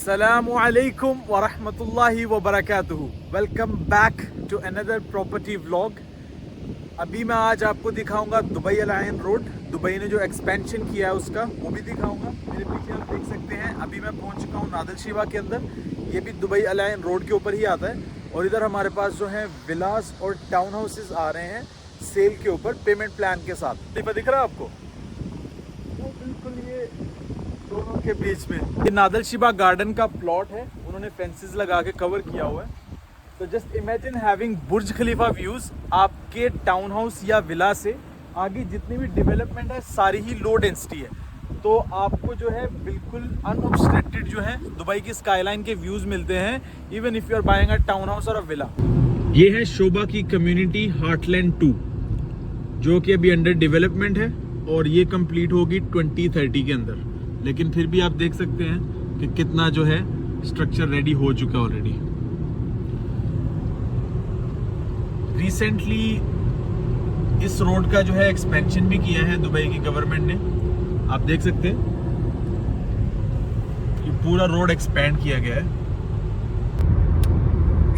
Assalamualaikum warahmatullahi wabarakatuh. Welcome back to another property vlog. अभी मैं आज आपको दिखाऊंगा दुबई अलायन रोड। दुबई ने जो एक्सपेंशन किया है उसका वो भी दिखाऊंगा। मेरे पीछे आप देख सकते हैं अभी मैं पहुंच चुका हूं नादल शिवा के अंदर। ये भी दुबई अलायन रोड के ऊपर ही आता है और इधर हमारे पास जो है विलास और टाउन हाउसेज आ रहे हैं सेल के ऊपर पेमेंट प्लान के साथ। दिख रहा है आपको वो बिल्कुल ये दोनों के बीच में ये नादल शिबा गार्डन का प्लॉट है। उन्होंने फेंसेस लगा के कवर किया हुआ है। तो जस्ट इमेजिन हैविंग बुर्ज खलीफा व्यूज। आपके टाउन हाउस या विला से आगे जितनी भी डेवलपमेंट है सारी ही लो डेंसिटी है। तो आपको जो है बिल्कुल अनऑब्स्ट्रक्टेड जो है दुबई की स्काईलाइन के व्यूज मिलते हैं even if you are buying a town house और अ विला। ये है शोभा की कम्युनिटी हार्टलैंड 2 जो कि अभी अंडर डेवलपमेंट है और ये कंप्लीट होगी 2030 के अंदर। लेकिन फिर भी आप देख सकते हैं कि कितना जो है स्ट्रक्चर रेडी हो चुका है ऑलरेडी। रिसेंटली इस रोड का जो है एक्सपेंशन भी किया है दुबई की गवर्नमेंट ने। आप देख सकते हैं ये पूरा रोड एक्सपेंड किया गया है।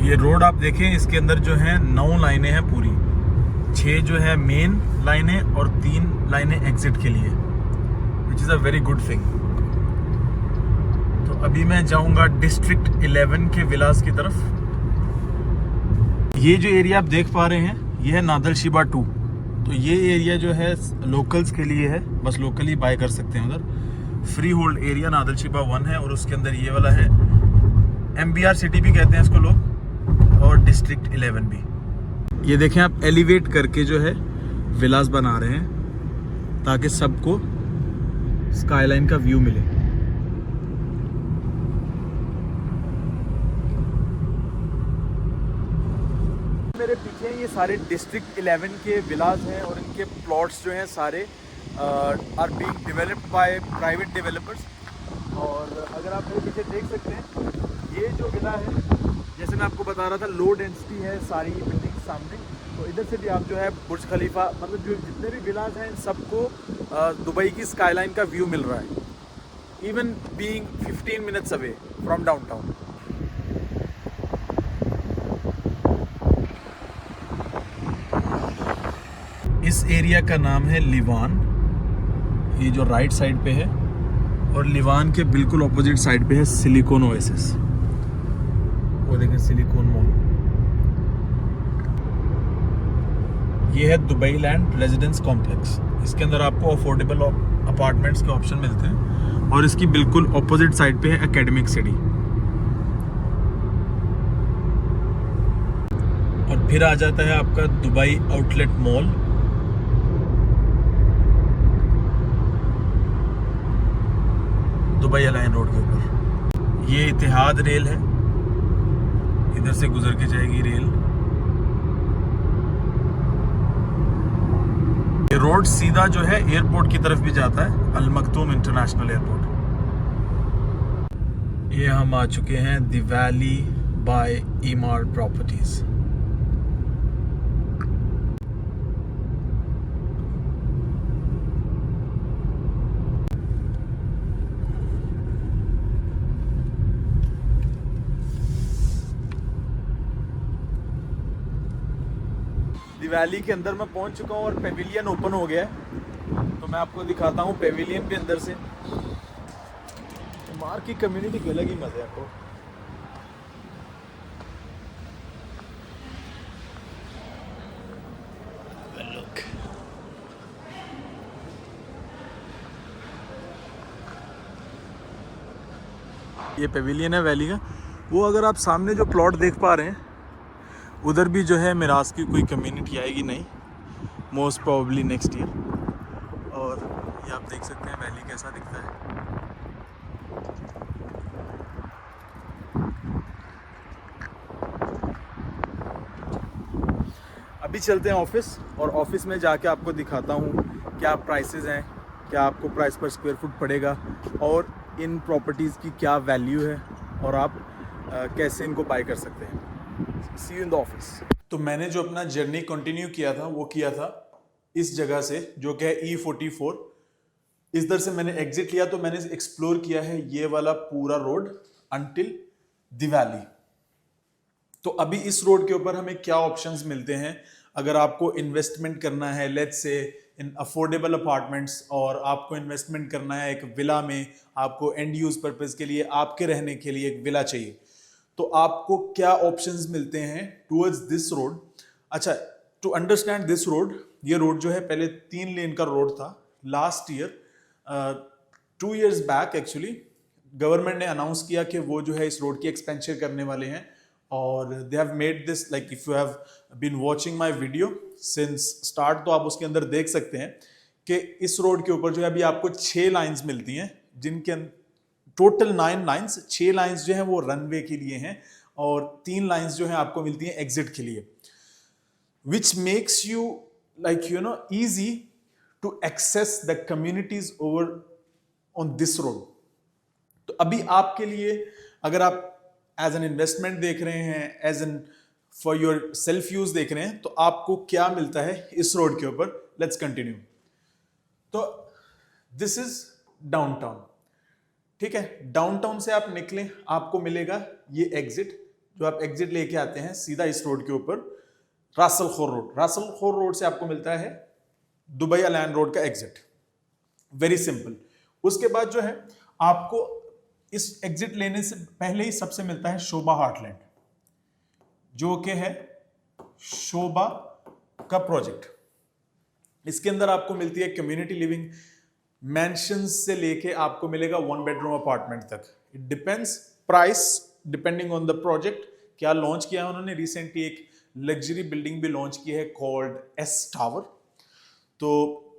ये रोड आप देखें इसके अंदर जो है 9 लाइनें हैं पूरी। 6 जो है मेन लाइनें और 3 लाइनें एग्जिट के लिए, which is a very good thing. तो अभी मैं जाऊंगा डिस्ट्रिक्ट 11 के विलास की तरफ। ये जो एरिया आप देख पा रहे हैं ये है नादल शिबा 2। तो ये एरिया जो है लोकल्स के लिए है, बस लोकल ही बाय कर सकते हैं। उधर free hold area Nadal Shiba 1 है और उसके अंदर ये वाला है MBR सिटी भी कहते हैं इसको लोग, और डिस्ट्रिक्ट 11 भी। ये देखें आप एलिवेट करके जो है विलास बना रहे हैं ताकि सबको स्काईलाइन का व्यू मिले। मेरे पीछे ये सारे डिस्ट्रिक्ट 11 के विलास हैं और इनके प्लॉट्स जो हैं सारे are being developed by private developers. और अगर आप मेरे पीछे देख सकते हैं ये जो विला है, जैसे मैं आपको बता रहा था लो डेंसिटी है सारी बिल्डिंग सामने। तो इधर से भी आप जो है बुर्ज खलीफा मतलब जो जितने भी विलास हैं इन सबको दुबई की स्काईलाइन का व्यू मिल रहा है even being 15 minutes away from downtown. इस एरिया का नाम है लिवान। ये जो राइट साइड पे है और लिवान के बिल्कुल ऑपोजिट साइड पे है सिलिकॉन ओएसिस। वो देखें सिलिकॉन मॉल। ये है दुबई लैंड रेजिडेंस कॉम्प्लेक्स। इसके अंदर आपको अफोर्डेबल अपार्टमेंट्स के ऑप्शन मिलते हैं और इसकी बिल्कुल ऑपोजिट साइड पे है एकेडमिक सिटी। और फिर आ जाता है आपका Dubai outlet mall. Dubai अलायन road के ऊपर ये इतिहाद रेल है, इधर से गुजर के जाएगी रेल। ये रोड सीधा जो है एयरपोर्ट की तरफ भी जाता है, अल मखतूम इंटरनेशनल एयरपोर्ट। ये हम आ चुके हैं the valley by Emaar properties. Valley के अंदर मैं पहुंच चुका हूं और पेविलियन ओपन हो गया है। तो मैं आपको दिखाता हूं पेविलियन के अंदर से। मार की कम्युनिटी के अलग ही मजे है आपको। ये पेविलियन है वैली का। वो अगर आप सामने जो प्लॉट देख पा रहे हैं उधर भी जो है मिराज की कोई कम्युनिटी आएगी नहीं, मोस्ट प्रोबेबली नेक्स्ट ईयर। और ये आप देख सकते हैं वैली कैसा दिखता है। अभी चलते हैं ऑफिस और ऑफिस में जाके आपको दिखाता हूँ क्या प्राइसेस हैं, क्या आपको प्राइस पर स्क्वायर फुट पड़ेगा और इन प्रॉपर्टीज़ की क्या वैल्यू है और आप कैसे इनको बाय कर सकते हैं। सी यू इन द ऑफिस। तो मैंने जो अपना जर्नी कंटिन्यू किया था वो किया था इस जगह से जो कि है E44। इस दर से मैंने एग्जिट लिया तो मैंने एक्सप्लोर किया है ये वाला पूरा रोड until दिवाली। तो अभी इस रोड के ऊपर हमें क्या ऑप्शंस मिलते हैं अगर आपको इन्वेस्टमेंट करना है, let's say in affordable apartments, और आपको इन्वेस्टमेंट करना है एक विला में, आपको एंड यूज पर्पस के लिए, आपके रहने के लिए एक विला चाहिए, तो आपको क्या ऑप्शंस मिलते हैं टुवर्ड्स दिस रोड। अच्छा, टू अंडरस्टैंड दिस रोड, ये रोड जो है पहले 3 लेन का रोड था। Last year 2 years back actually government ने अनाउंस किया कि वो जो है इस रोड की एक्सपेंशन करने वाले हैं, और they have made this, like if you have been watching my video since start, तो आप उसके अंदर देख सकते हैं कि इस रोड के ऊपर जो है अभी आपको 6 लाइंस मिलती हैं, जिनके टोटल 9 लाइंस, 6 लाइंस जो हैं वो रनवे के लिए हैं और 3 लाइंस जो हैं आपको मिलती हैं एग्जिट के लिए, which makes you like easy to access the communities over on this road। तो अभी आपके लिए अगर आप एज एन इन्वेस्टमेंट देख रहे हैं, as an for yourself use देख रहे हैं, तो आपको क्या मिलता है इस रोड के ऊपर। Let's continue. तो दिस इज डाउनटाउन, ठीक है। डाउनटाउन से आप निकले, आपको मिलेगा ये एग्जिट, जो आप एग्जिट लेके आते हैं सीधा इस रोड के ऊपर, रासल खोर रोड। रासल खोर रोड से आपको मिलता है दुबई अलायन रोड का एग्जिट, वेरी सिंपल। उसके बाद जो है आपको इस एग्जिट लेने से पहले ही सबसे मिलता है शोभा हार्टलैंड, जो कि है शोभा का प्रोजेक्ट। इसके अंदर आपको मिलती है कम्युनिटी लिविंग, मैंशन से लेके आपको मिलेगा 1 bedroom अपार्टमेंट तक। It depends price depending on the project. क्या लॉन्च किया है उन्होंने रिसेंटली, एक लग्जरी बिल्डिंग भी लॉन्च की है कॉल्ड एस टावर। तो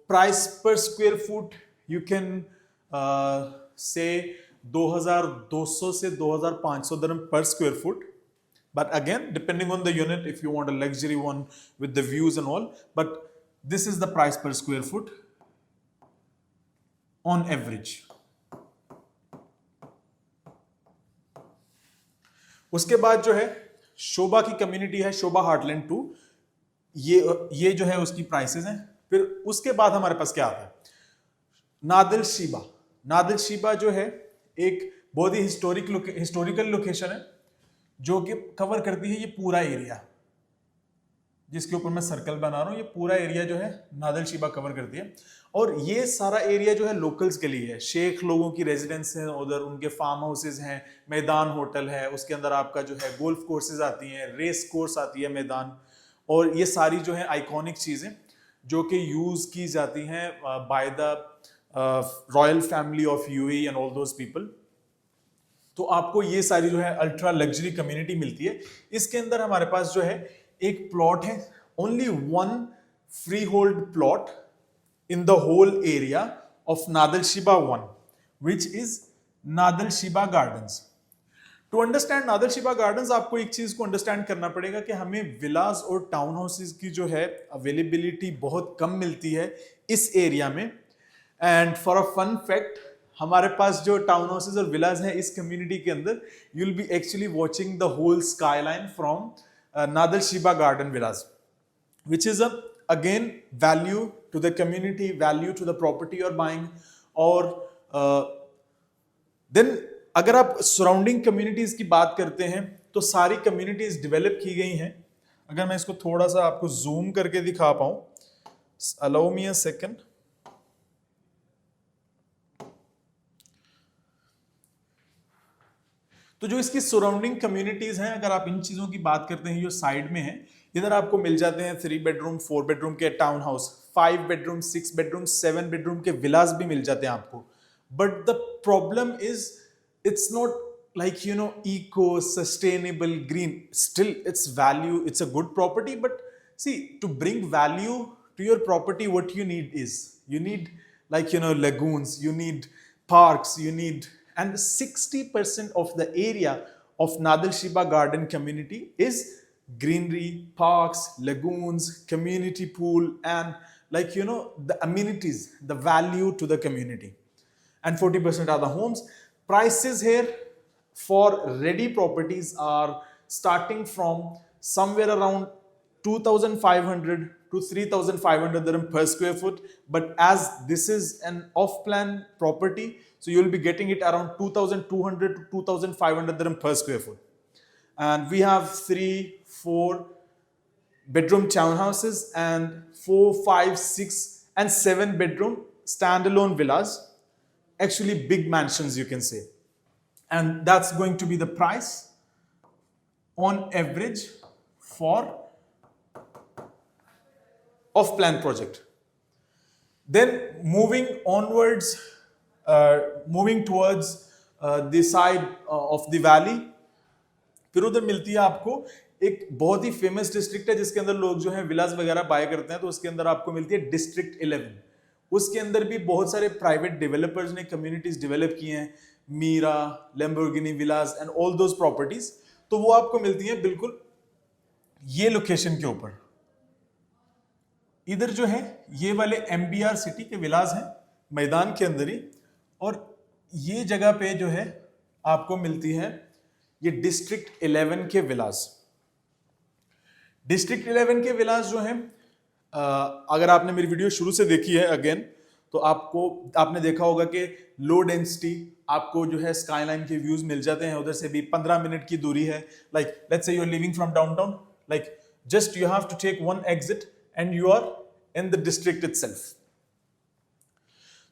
प्राइस पर square foot you can say 2200 से 2500 dirham per square foot, but again depending on the unit, if you want a luxury one with the views and all, but this is the price per square foot on average। उसके बाद जो है शोभा की community है, शोभा heartland 2, ये जो है उसकी प्राइसेस हैं। फिर उसके बाद हमारे पास क्या आता है, नादिल शीबा। नादिल शीबा जो है एक बहुत ही हिस्टोरिकल लोकेशन है, जो कि कवर करती है ये पूरा एरिया जिसके ऊपर मैं सर्कल बना रहा हूं। ये पूरा एरिया जो है नादिल शीबा कवर करती है, और ये सारा एरिया जो है लोकल्स के लिए है। शेख लोगों की रेजिडेंस है उधर, उनके फार्म हाउसेज हैं, मैदान होटल है, उसके अंदर आपका जो है गोल्फ कोर्सेज आती हैं, रेस कोर्स आती है मैदान, और ये सारी जो है आइकॉनिक चीजें जो कि यूज की जाती हैं by the royal family of UAE and all those people. तो आपको ये सारी जो है अल्ट्रा लग्जरी कम्युनिटी मिलती है। इसके अंदर हमारे पास जो है एक प्लॉट है, only 1 free hold plot in the whole area of Nadal Shiba 1, which is Nadal Shiba Gardens। To understand Nadal Shiba Gardens, आपको एक चीज को अंडरस्टैंड करना पड़ेगा कि हमें विलास और टाउन हाउसेज की जो है अवेलेबिलिटी बहुत कम मिलती है इस एरिया में। And for a fun fact, हमारे पास जो टाउन हाउसेज और विलास हैं इस कम्युनिटी के अंदर, you will be actually watching the whole skyline from Nad Al Sheba garden villas, which is again value to the community, value to the property you're buying। और then अगर आप सराउंडिंग कम्युनिटीज की बात करते हैं तो सारी कम्युनिटीज डेवलप की गई हैं। अगर मैं इसको थोड़ा सा आपको जूम करके दिखा पाऊं, अलाउ मी अ सेकंड। तो जो इसकी सराउंडिंग कम्युनिटीज हैं, अगर आप इन चीजों की बात करते हैं, जो साइड में है, इधर आपको मिल जाते हैं 3 bedroom 4 bedroom के town house, 5 bedroom 6 bedroom 7 bedroom के विलास भी मिल जाते हैं आपको। But the problem is it's not like eco sustainable green, still its value, it's a good property, but see, to bring value to your property, what you need is you need lagoons, you need parks, you need, and 60% of the area of Nadal Shiba Garden community is greenery, parks, lagoons, community pool, and the amenities, the value to the community, and 40% are the homes. Prices here for ready properties are starting from somewhere around 2,500 to 3,500 dirham per square foot. But as this is an off-plan property, so you'll be getting it around 2,200 to 2,500 dirham per square foot. And we have 3, 4 bedroom townhouses and 4, 5, 6 and 7 bedroom standalone villas. Actually big mansions, you can say. And that's going to be the price on average for off-plan project. Then moving onwards, moving towards the side of the valley, फिर उधर मिलती है आपको एक बहुत ही famous district है जिसके अंदर लोग जो है विलास वगैरह बाय करते हैं, तो उसके अंदर आपको मिलती है डिस्ट्रिक्ट 11। उसके अंदर भी बहुत सारे प्राइवेट डेवलपर्स ने कम्युनिटीज डेवलप किए हैं, Mira, Lamborghini villas and all those properties. तो वो आपको मिलती हैं बिल्कुल ये लोकेशन के ऊपर। इधर जो है ये वाले एमबीआर सिटी के विलास हैं मैदान के अंदर ही, और ये जगह पे जो है आपको मिलती है ये डिस्ट्रिक्ट 11 के विलास। डिस्ट्रिक्ट 11 के विलास जो हैं, अगर आपने मेरी वीडियो शुरू से देखी है अगेन, तो आपने देखा होगा कि लो डेंसिटी आपको जो है स्काईलाइन के व्यूज मिल जाते हैं। उधर से भी 15 मिनट की दूरी है। Like let's say you are living from downtown, like just you have to take one exit and you are in the district itself.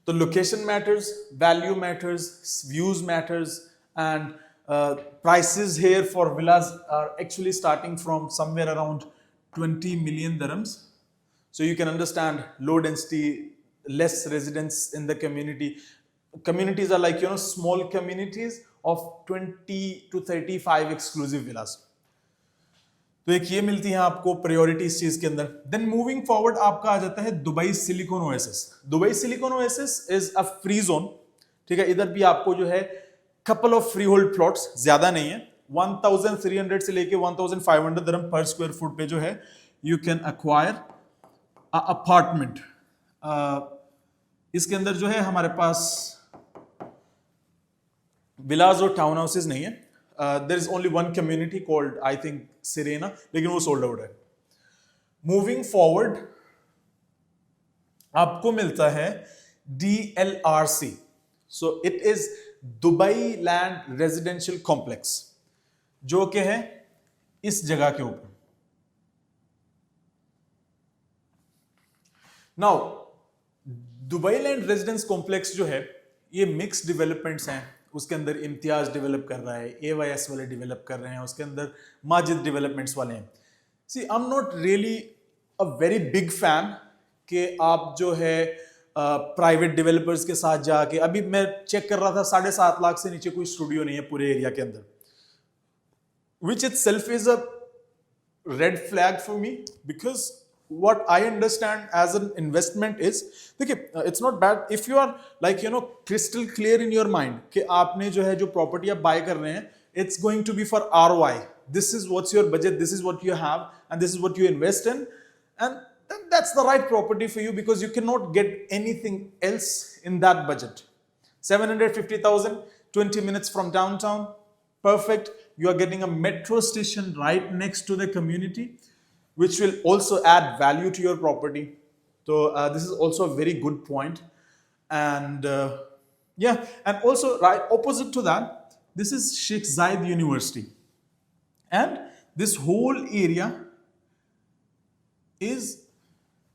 तो location matters, value matters, views matters, and prices here for villas are actually starting from somewhere around 20 million dirhams. So you can understand low density, less residents in the community. Communities are like, small communities of 20 to 35 exclusive villas. तो एक ये मिलती है आपको priority इस चीज के अंदर। देन मूविंग फॉरवर्ड आपका आ जाता है Dubai silicon oasis. Dubai silicon oasis is a free zone, ठीक है। इधर भी आपको जो है couple of freehold plots, ज्यादा नहीं है, 1300 से लेके 1500 dirham per square foot पे जो है you can acquire a apartment। इसके अंदर जो है हमारे पास villas और town houses नहीं है। there is only one community called I think Sirena, लेकिन वो sold out है। Moving forward आपको मिलता है DLRC, so it is Dubai land residential complex, जो कि है इस जगह के ऊपर। Now Dubai land residence complex जो है ये मिक्स डेवलपमेंट्स हैं। उसके अंदर इम्तियाज डेवलप कर रहा है, AYS वाले डेवलप कर रहे हैं, उसके अंदर माजिद डेवलपमेंट्स वाले हैं। See I'm not really a very big fan कि आप जो है प्राइवेट डेवलपर्स के साथ जाके, अभी मैं चेक कर रहा था 7.5 लाख से नीचे कोई स्टूडियो नहीं है पूरे एरिया के अंदर, विच itself is a red flag for me, because what I understand as an investment is, देखिए it's not bad if you are like crystal clear in your mind कि आपने जो है जो प्रॉपर्टी आप बाय कर रहे हैं, it's going to be for ROI, this is what's your budget, this is what you have and this is what you invest in, and then that's the right property for you, because you cannot get anything else in that budget. 750,000, 20 minutes from downtown, perfect. You are getting a metro station right next to the community, which will also add value to your property. So this is also a very good point. And yeah, and also right opposite to that, this is Sheikh Zayed University. And this whole area is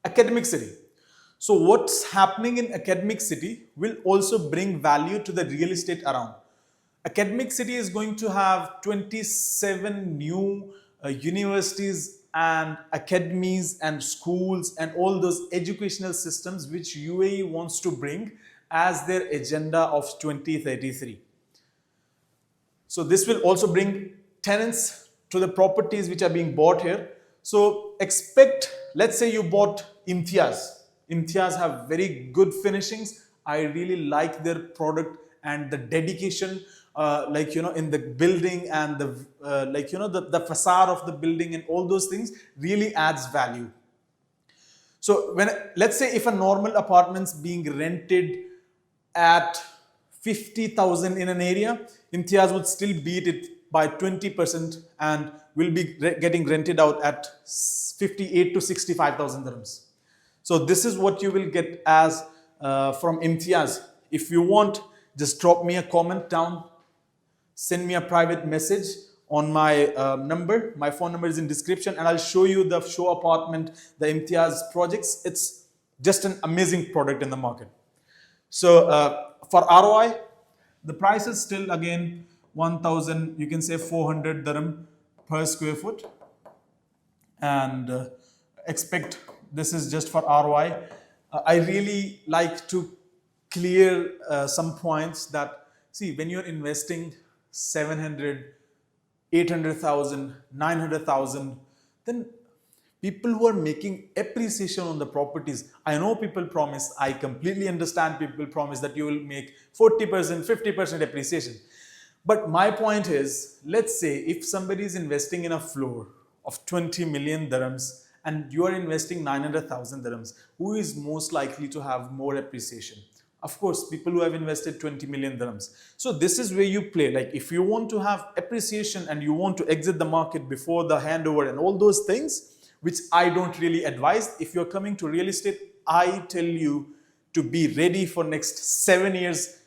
academic city. So what's happening in academic city will also bring value to the real estate around. Academic city is going to have 27 new universities and academies and schools and all those educational systems which UAE wants to bring as their agenda of 2033. So this will also bring tenants to the properties which are being bought here. So expect, let's say you bought Imtiaz. Imtiaz have very good finishings. I really like their product and the dedication, in the building and the the facade of the building and all those things really adds value. So let's say if a normal apartment's being rented at 50,000 in an area, Imtiaz would still beat it by 20% and will be getting rented out at 58 to 65,000 dirhams. So this is what you will get as from Imtiaz. If you want, just drop me a comment down, send me a private message on my number. My phone number is in description, and I'll show you the show apartment, the Imtiaz projects. It's just an amazing product in the market. So for ROI, the price is still again 1,000, you can say 400 dirham per square foot, and expect this is just for ROI. I really like to clear some points that, see, when you're investing 700, 800,000, 900,000, then people who are making appreciation on the properties, I know people promise, I completely understand people promise that you will make 40%, 50% appreciation. But my point is, let's say if somebody is investing in a floor of 20 million dirhams and you are investing 900,000 dirhams, who is most likely to have more appreciation? Of course, people who have invested 20 million dirhams. So this is where you play. Like if you want to have appreciation and you want to exit the market before the handover and all those things, which I don't really advise. If you're coming to real estate, I tell you to be ready for next 7 years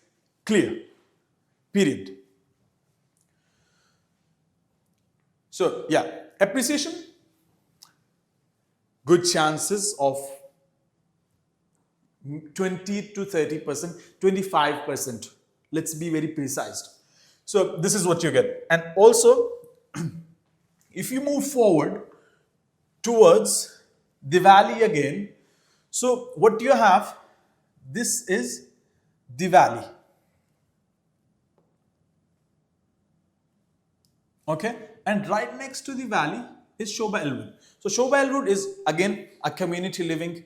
clear, period. So yeah, appreciation, good chances of 20 to 30%, 25%. Let's be very precise. So this is what you get. And also, if you move forward towards the valley again, so what you have, this is the valley. Okay, and right next to the valley is Shoba Elwood. So Shoba Elwood is again a community living,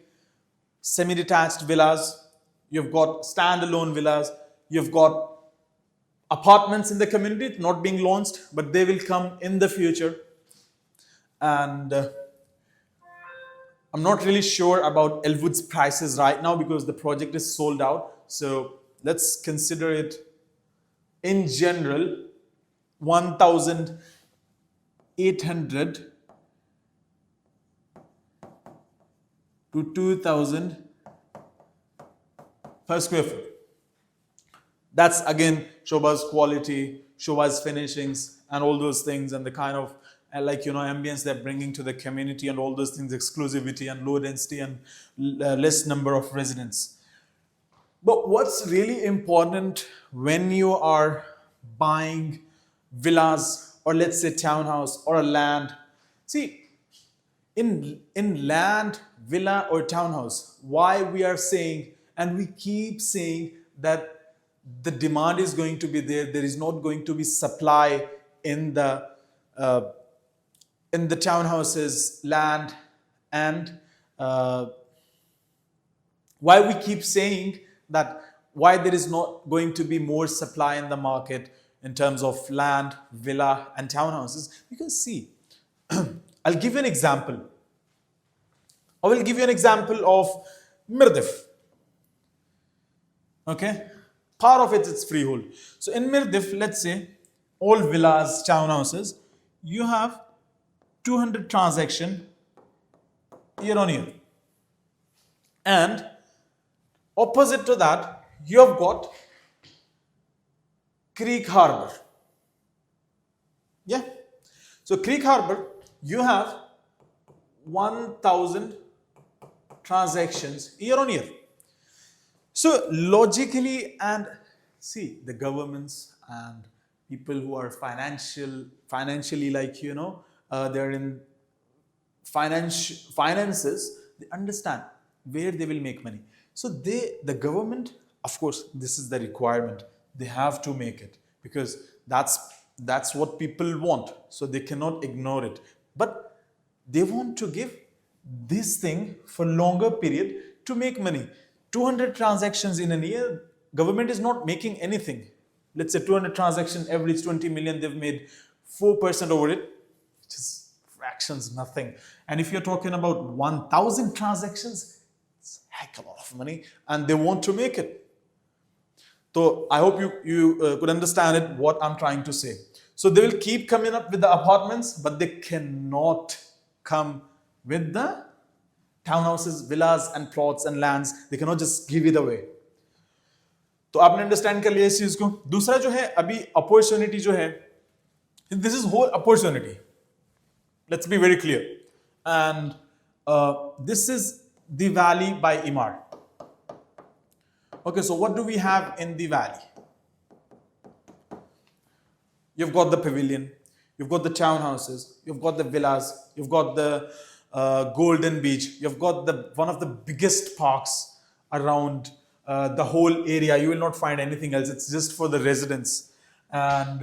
semi-detached villas. You've got standalone villas. You've got apartments in the community not being launched, but they will come in the future. And I'm not really sure about Elwood's prices right now because the project is sold out. So let's consider it in general 1,800 to 2,000 per square foot. That's again Shoba's quality, Shoba's finishings, and all those things, and the kind of ambience they're bringing to the community, and all those things, exclusivity and low density and less number of residents. But what's really important when you are buying villas or let's say townhouse or a land, see, in land, villa or townhouse, why we are saying, and we keep saying that the demand is going to be there is not going to be supply in the townhouses, land, and why we keep saying that, why there is not going to be more supply in the market in terms of land, villa, and townhouses. Because see, I'll give you an example. I will give you an example of Mirdif. Okay? Part of it is freehold. So in Mirdif, let's say, all villas, townhouses, you have 200 transaction year on year. And opposite to that, you have got Creek Harbor. Yeah. So Creek Harbor, you have 1,000 transactions year on year. So logically, and see, the governments and people who are financially they're in finances, they understand where they will make money. So the government, of course, this is the requirement. They have to make it because that's what people want. So they cannot ignore it. But they want to give this thing for longer period to make money. 200 transactions in a year, government is not making anything. Let's say 200 transactions, average 20 million, they've made 4% over it, which is fractions, nothing. And if you're talking about 1,000 transactions, it's a heck of a lot of money, and they want to make it. So I hope you could understand it, what I'm trying to say. So they will keep coming up with the apartments, but they cannot come with the townhouses, villas and plots and lands. They cannot just give it away. तो आपने understand कर लिया इस चीज को. दूसरा जो है अभी अपॉर्चुनिटी जो है, this is whole opportunity. Let's be very clear. And this is the valley by Emaar. Okay, so what do we have in the valley? You've got the pavilion, you've got the townhouses, you've got the villas, you've got the Golden Beach, you've got one of the biggest parks around the whole area. You will not find anything else. It's just for the residents. And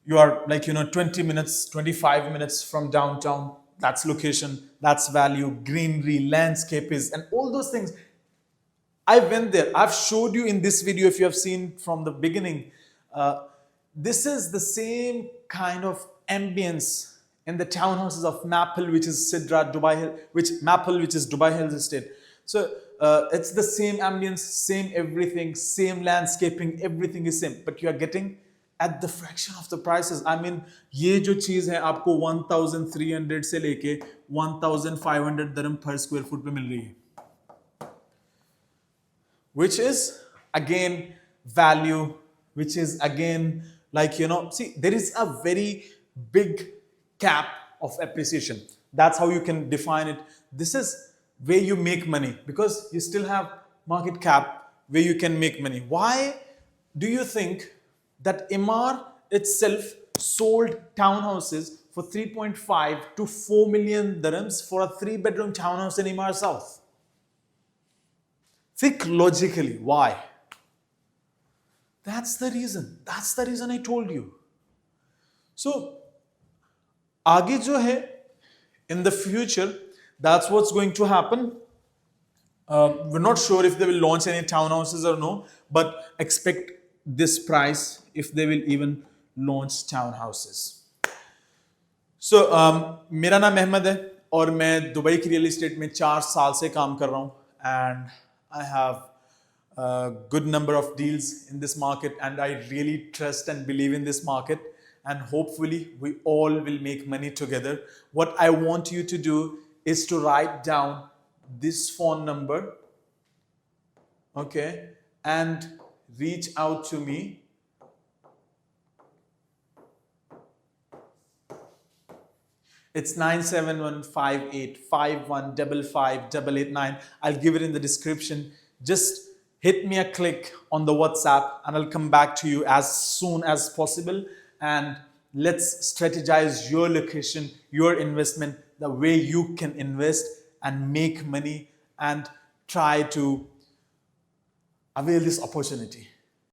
you are 20 minutes, 25 minutes from downtown. That's location, that's value, greenery, landscape is, and all those things. I went there. I've showed you in this video, if you have seen from the beginning. This is the same kind of ambience in the townhouses of Maple, which is Sidra, Dubai Hill, which is Dubai Hills Estate. So it's the same ambience, same everything, same landscaping, everything is same. But you are getting at the fraction of the prices. I mean, ये जो चीज है आपको 1,300 से लेके 1,500 dirham per square foot पे मिल रही है. Which is again value, which is again see, there is a very big cap of appreciation. That's how you can define it. This is where you make money, because you still have market cap where you can make money. Why do you think that Emaar itself sold townhouses for 3.5 to 4 million dirhams for a 3-bedroom townhouse in Emaar South? Think logically. Why? That's the reason. That's the reason I told you. So, आगे जो है, in the future, that's what's going to happen. We're not sure if they will launch any townhouses or no, but expect this price if they will even launch townhouses. So, मेरा नाम अहमद है और मैं Dubai की real estate में 4 साल से काम कर रहा हूँ, and I have a good number of deals in this market, and I really trust and believe in this market, and hopefully we all will make money together. What I want you to do is to write down this phone number, okay, and reach out to me. It's 971585155889. I'll give it in the description. Just hit me a click on the WhatsApp and I'll come back to you as soon as possible. And let's strategize your location, your investment, the way you can invest and make money and try to avail this opportunity.